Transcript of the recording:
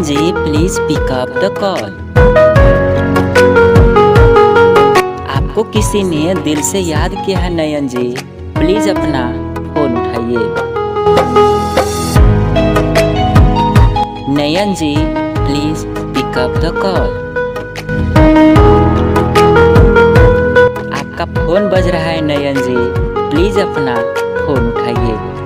Ji please pick up the call. आपको किसी ने दिल से याद किया है नयन जी, प्लीज अपना फोन उठाइए। Nayan ji please pick up the call. आपका फोन बज रहा है नयन जी, प्लीज अपना फोन उठाइए।